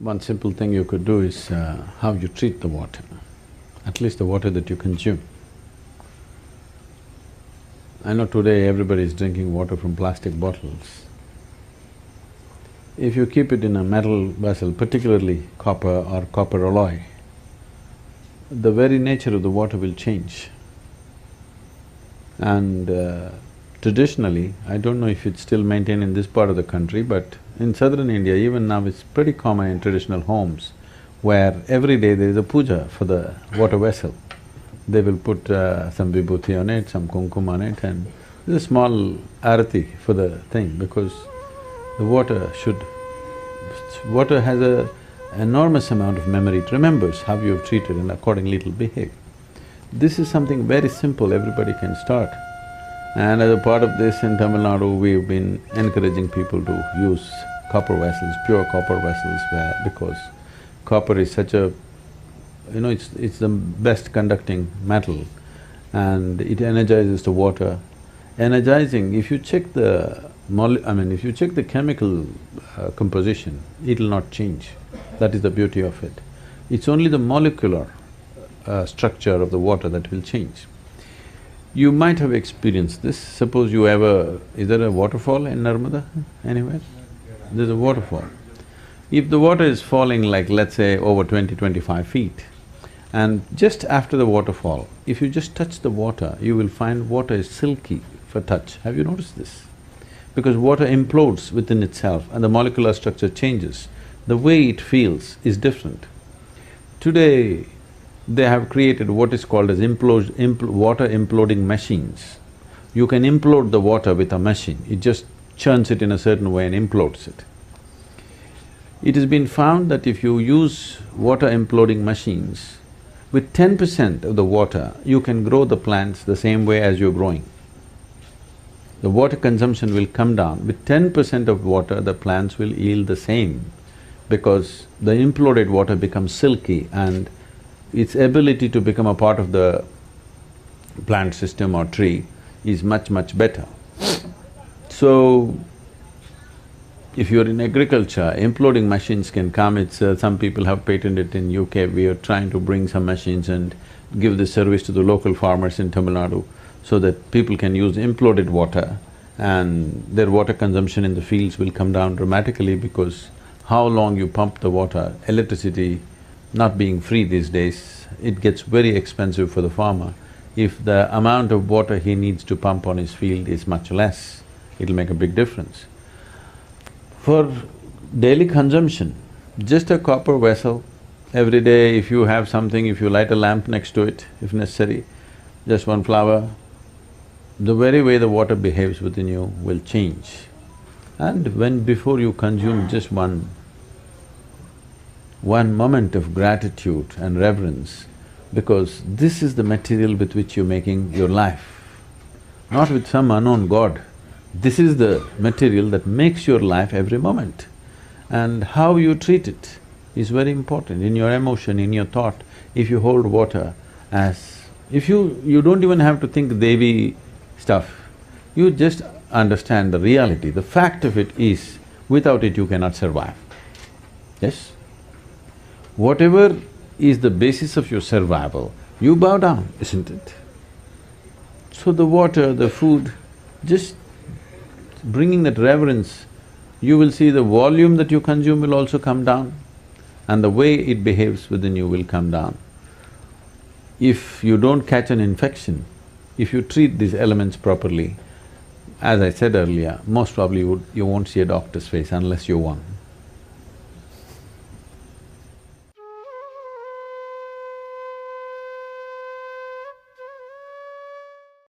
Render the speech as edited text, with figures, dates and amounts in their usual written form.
One simple thing you could do is how you treat the water, at least the water that you consume. I know today everybody is drinking water from plastic bottles. If you keep it in a metal vessel, particularly copper or copper alloy, the very nature of the water will change. And traditionally, I don't know if it's still maintained in this part of the country, but in southern India, even now it's pretty common in traditional homes where every day there is a puja for the water vessel. They will put some vibhuti on it, some kumkum on it, and there's a small arati for the thing because the water should… water has a enormous amount of memory, it remembers how you have treated and accordingly it'll behave. This is something very simple, everybody can start. And as a part of this in Tamil Nadu, we've been encouraging people to use copper vessels, pure copper vessels because copper is such a… it's the best conducting metal and it energizes the water. Energizing, if you check the if you check the chemical composition, it'll not change. That is the beauty of it. It's only the molecular structure of the water that will change. You might have experienced this. Suppose you ever… is there a waterfall in Narmada anywhere? There's a waterfall. If the water is falling like, let's say, over 20-25 feet, and just after the waterfall, if you just touch the water, you will find water is silky for touch. Have you noticed this? Because water implodes within itself and the molecular structure changes. The way it feels is different. Today, they have created what is called as water imploding machines. You can implode the water with a machine, it just churns it in a certain way and implodes it. It has been found that if you use water imploding machines, with 10% of the water, you can grow the plants the same way as you're growing. The water consumption will come down. With 10% of water, the plants will yield the same because the imploded water becomes silky and its ability to become a part of the plant system or tree is much better. So, if you're in agriculture, imploding machines can come, some people have patented it in UK, we are trying to bring some machines and give this service to the local farmers in Tamil Nadu so that people can use imploded water and their water consumption in the fields will come down dramatically because how long you pump the water, electricity not being free these days, it gets very expensive for the farmer. If the amount of water he needs to pump on his field is much less, it'll make a big difference. For daily consumption, just a copper vessel, every day if you have something, if you light a lamp next to it, if necessary, just one flower, the very way the water behaves within you will change. And before you consume just one moment of gratitude and reverence, because this is the material with which you're making your life, not with some unknown god. This is the material that makes your life every moment. And how you treat it is very important in your emotion, in your thought. If you hold water as… you don't even have to think Devi stuff, you just understand the reality. The fact of it is, without it you cannot survive. Yes? Whatever is the basis of your survival, you bow down, isn't it? So the water, the food, just bringing that reverence, you will see the volume that you consume will also come down and the way it behaves within you will come down. If you don't catch an infection, if you treat these elements properly, as I said earlier, most probably you won't see a doctor's face unless you're one.